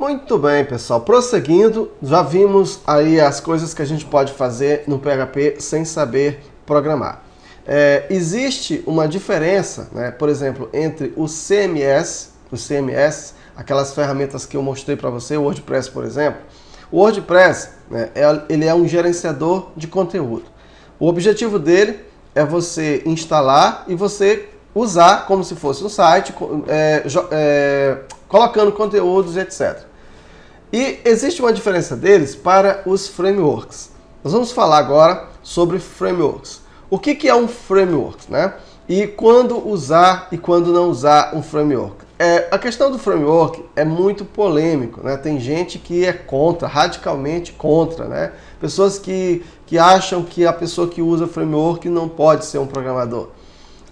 Muito bem, pessoal. Prosseguindo, já vimos aí as coisas que a gente pode fazer no PHP sem saber programar. Existe uma diferença, né, por exemplo, entre os CMS, aquelas ferramentas que eu mostrei para você, o WordPress, por exemplo. O WordPress, né, ele é um gerenciador de conteúdo. O objetivo dele é você instalar e você usar como se fosse um site, colocando conteúdos, etc. E existe uma diferença deles para os frameworks. Nós vamos falar agora sobre frameworks. O que é um framework, né? E quando usar e quando não usar um framework. A questão do framework é muito polêmico, né? Tem gente que é contra, radicalmente contra, né? Pessoas que acham que a pessoa que usa framework não pode ser um programador.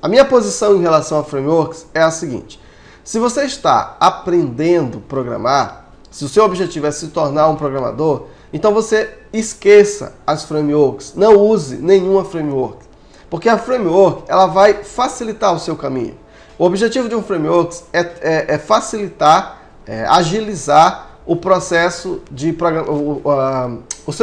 A minha posição em relação a frameworks é a seguinte: se você está aprendendo a programar, se o seu objetivo é se tornar um programador, então você esqueça as frameworks, não use nenhuma framework. Porque a framework ela vai facilitar o seu caminho. O objetivo de um framework é facilitar, agilizar o processo de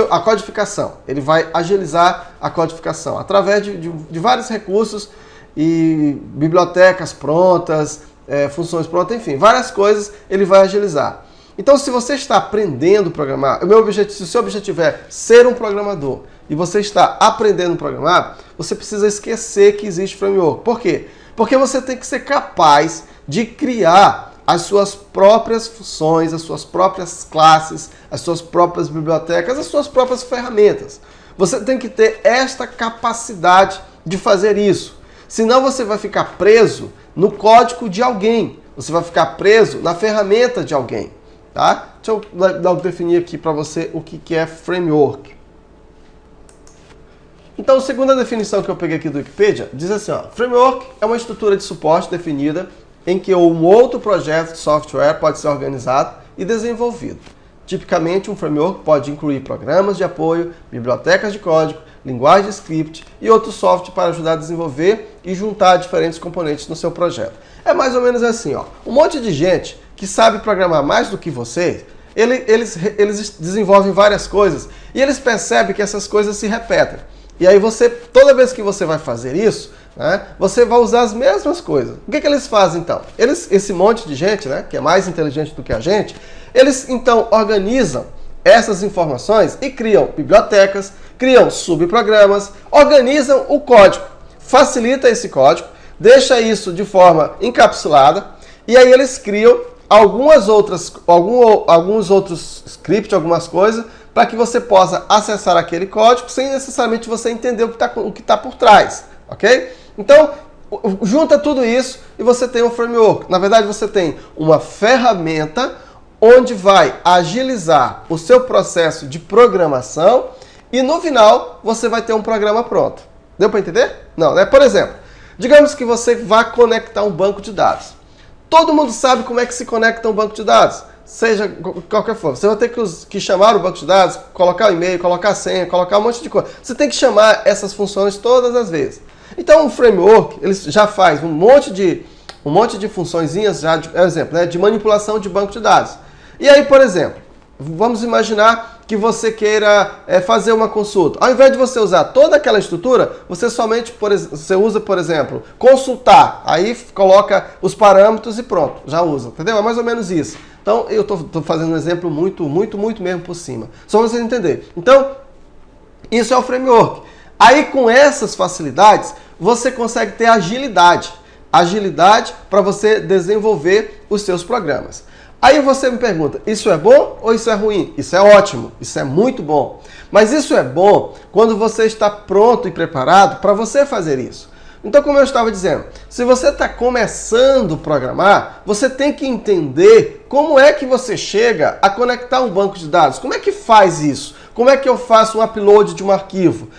a codificação. Ele vai agilizar a codificação através de vários recursos e bibliotecas prontas, funções prontas, enfim, várias coisas ele vai agilizar. Então, se você está aprendendo a programar, se o seu objetivo é ser um programador e você está aprendendo a programar, você precisa esquecer que existe framework. Por quê? Porque você tem que ser capaz de criar as suas próprias funções, as suas próprias classes, as suas próprias bibliotecas, as suas próprias ferramentas. Você tem que ter esta capacidade de fazer isso. Senão você vai ficar preso no código de alguém. Você vai ficar preso na ferramenta de alguém. Tá? Deixa eu definir aqui para você o que é framework. Então, a segunda definição que eu peguei aqui do Wikipedia diz assim, ó, framework é uma estrutura de suporte definida em que um outro projeto de software pode ser organizado e desenvolvido. Tipicamente, um framework pode incluir programas de apoio, bibliotecas de código, linguagem de script e outro software para ajudar a desenvolver e juntar diferentes componentes no seu projeto. É mais ou menos assim, ó, um monte de gente que sabe programar mais do que você, eles desenvolvem várias coisas e eles percebem que essas coisas se repetem. E aí toda vez que você vai fazer isso, né, você vai usar as mesmas coisas. O que eles fazem então? Esse monte de gente, né, que é mais inteligente do que a gente, eles então organizam essas informações e criam bibliotecas, criam subprogramas, organizam o código, facilita esse código, deixa isso de forma encapsulada e aí eles criam alguns outros scripts, algumas coisas, para que você possa acessar aquele código sem necessariamente você entender o que está por trás, ok? Então, junta tudo isso e você tem um framework. Na verdade, você tem uma ferramenta onde vai agilizar o seu processo de programação e no final você vai ter um programa pronto. Deu para entender? Não, né? Por exemplo, digamos que você vai conectar um banco de dados. Todo mundo sabe como é que se conecta um banco de dados, seja qualquer forma. Você vai ter que chamar o banco de dados, colocar o e-mail, colocar a senha, colocar um monte de coisa. Você tem que chamar essas funções todas as vezes. Então o framework ele já faz um monte de funçõezinhas, já exemplo, né, de manipulação de banco de dados. E aí, por exemplo, vamos imaginar que você queira fazer uma consulta. Ao invés de você usar toda aquela estrutura, você você usa, por exemplo, consultar. Aí coloca os parâmetros e pronto, já usa. Entendeu? É mais ou menos isso. Então, eu estou fazendo um exemplo muito mesmo por cima. Só para você entender. Então, isso é o framework. Aí, com essas facilidades, você consegue ter agilidade. Agilidade para você desenvolver os seus programas. Aí você me pergunta, isso é bom ou isso é ruim? Isso é ótimo, isso é muito bom. Mas isso é bom quando você está pronto e preparado para você fazer isso. Então, como eu estava dizendo, se você está começando a programar, você tem que entender como é que você chega a conectar um banco de dados. Como é que faz isso? Como é que eu faço um upload de um arquivo?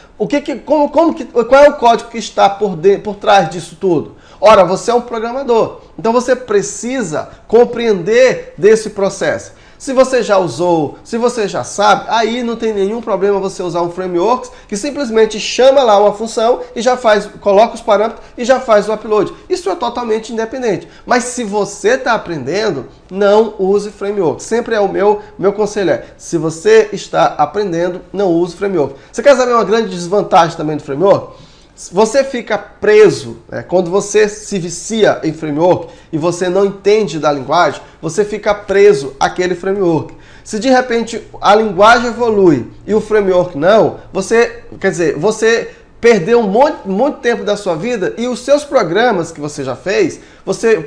Qual é o código que está por trás disso tudo? Ora, você é um programador, então você precisa compreender desse processo. Se você já usou, se você já sabe, aí não tem nenhum problema você usar um framework que simplesmente chama lá uma função e já faz, coloca os parâmetros e já faz o upload. Isso é totalmente independente. Mas se você está aprendendo, não use framework. Sempre é o meu conselho se você está aprendendo, não use framework. Você quer saber uma grande desvantagem também do framework? Você fica preso, quando você se vicia em framework e você não entende da linguagem, você fica preso àquele framework. Se de repente a linguagem evolui e o framework não, você perdeu muito tempo da sua vida e os seus programas que você já fez,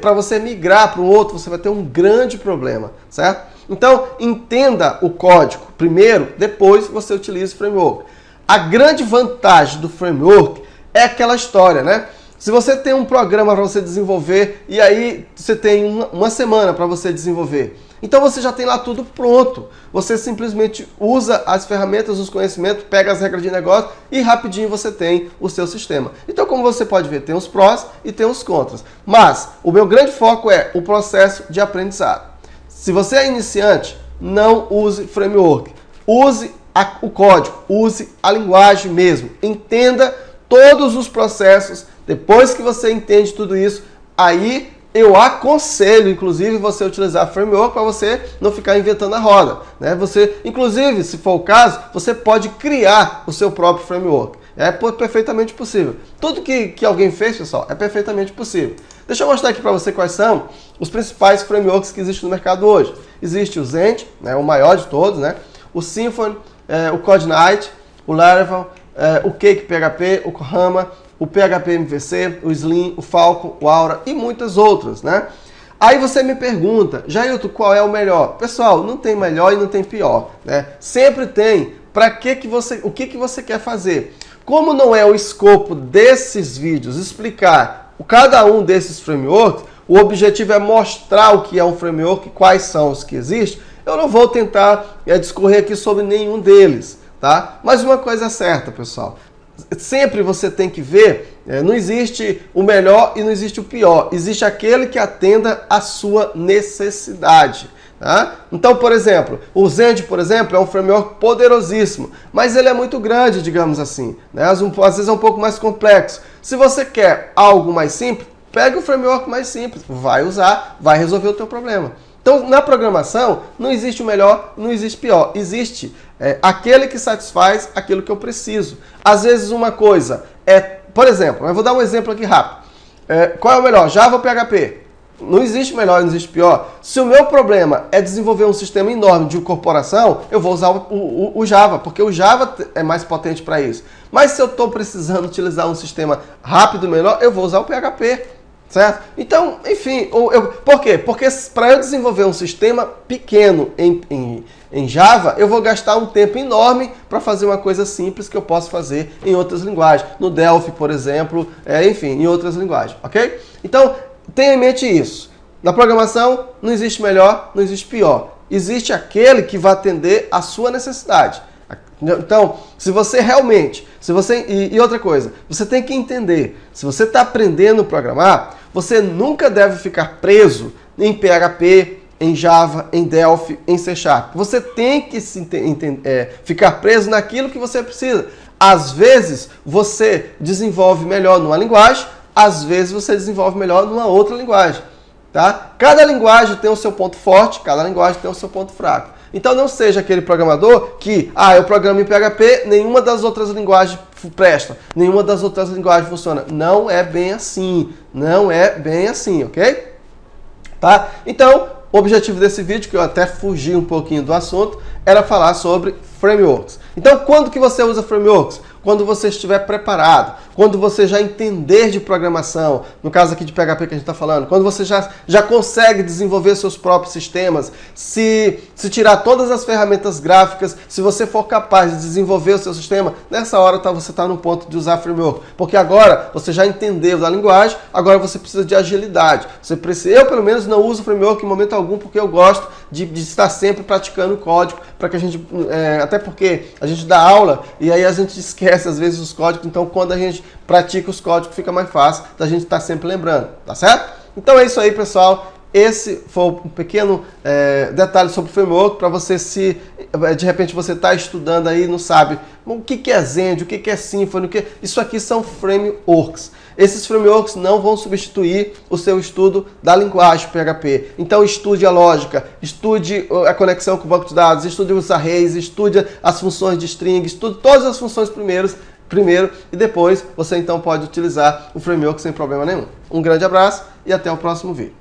para você migrar para o outro, você vai ter um grande problema, certo? Então, entenda o código primeiro, depois você utiliza o framework. A grande vantagem do framework é aquela história, né? Se você tem um programa para você desenvolver e aí você tem uma semana para você desenvolver, então você já tem lá tudo pronto. Você simplesmente usa as ferramentas, os conhecimentos, pega as regras de negócio e rapidinho você tem o seu sistema. Então, como você pode ver, tem os prós e tem os contras. Mas o meu grande foco é o processo de aprendizado. Se você é iniciante, não use framework. Use o código, use a linguagem mesmo. Entenda todos os processos. Depois que você entende tudo isso, aí eu aconselho, inclusive, você utilizar framework para você não ficar inventando a roda, né? Você, inclusive, se for o caso, você pode criar o seu próprio framework. É perfeitamente possível. Tudo que alguém fez, pessoal, é perfeitamente possível. Deixa eu mostrar aqui para você quais são os principais frameworks que existem no mercado hoje. Existe o Zend, né, o maior de todos, né? O Symfony, o Coordinate, o Laravel, o Cake PHP, o Kahama, o PHP MVC, o Slim, o Falcon, o Aura e muitas outras, né? Aí você me pergunta, Jailton, qual é o melhor? Pessoal, não tem melhor e não tem pior, né? Sempre tem o que você quer fazer. Como não é o escopo desses vídeos explicar cada um desses frameworks, o objetivo é mostrar o que é um framework, quais são os que existem, eu não vou tentar discorrer aqui sobre nenhum deles, tá? Mas uma coisa é certa, pessoal. Sempre você tem que ver, não existe o melhor e não existe o pior. Existe aquele que atenda à sua necessidade. Tá? Então, por exemplo, o Zend, por exemplo, é um framework poderosíssimo, mas ele é muito grande, digamos assim, né? Às vezes é um pouco mais complexo. Se você quer algo mais simples, pega o framework mais simples, vai usar, vai resolver o teu problema. Então, na programação, não existe o melhor, não existe o pior. Existe aquele que satisfaz aquilo que eu preciso. Às vezes uma coisa por exemplo, eu vou dar um exemplo aqui rápido. Qual é o melhor, Java ou PHP? Não existe melhor, não existe pior. Se o meu problema é desenvolver um sistema enorme de corporação, eu vou usar o Java, porque o Java é mais potente para isso. Mas se eu estou precisando utilizar um sistema rápido e melhor, eu vou usar o PHP, certo? Então, enfim, por quê? Porque para eu desenvolver um sistema pequeno em Java, eu vou gastar um tempo enorme para fazer uma coisa simples que eu posso fazer em outras linguagens. No Delphi, por exemplo, enfim, em outras linguagens, ok? Então, tenha em mente isso. Na programação, não existe melhor, não existe pior. Existe aquele que vai atender à sua necessidade. Então, se você realmente... E outra coisa, você tem que entender, se você está aprendendo a programar, você nunca deve ficar preso em PHP, em Java, em Delphi, em C#. Você tem que ficar preso naquilo que você precisa. Às vezes, você desenvolve melhor numa linguagem, às vezes você desenvolve melhor numa outra linguagem, tá? Cada linguagem tem o seu ponto forte, cada linguagem tem o seu ponto fraco. Então não seja aquele programador que, eu programo em PHP, nenhuma das outras linguagens presta, nenhuma das outras linguagens funciona. Não é bem assim, não é bem assim, ok? Tá? Então, o objetivo desse vídeo, que eu até fugi um pouquinho do assunto, era falar sobre frameworks. Então, quando que você usa frameworks? Quando você estiver preparado, quando você já entender de programação, no caso aqui de PHP que a gente está falando, quando você já consegue desenvolver seus próprios sistemas, se tirar todas as ferramentas gráficas, se você for capaz de desenvolver o seu sistema, nessa hora você está no ponto de usar framework. Porque agora você já entendeu da linguagem, agora você precisa de agilidade. Eu, pelo menos, não uso framework em momento algum, porque eu gosto de estar sempre praticando código, para que a gente, até porque a gente dá aula e aí a gente esquece às vezes os códigos, então quando a gente pratica os códigos fica mais fácil da gente estar sempre lembrando, tá certo? Então é isso aí, pessoal. esse foi um pequeno detalhe sobre o framework para você, se de repente você está estudando aí e não sabe o que é Zend, o que é Symfony, isso aqui são frameworks. Esses frameworks não vão substituir o seu estudo da linguagem PHP. Então estude a lógica, estude a conexão com o banco de dados, estude os arrays, estude as funções de string, estude todas as funções primeiro e depois você então pode utilizar o framework sem problema nenhum. Um grande abraço e até o próximo vídeo.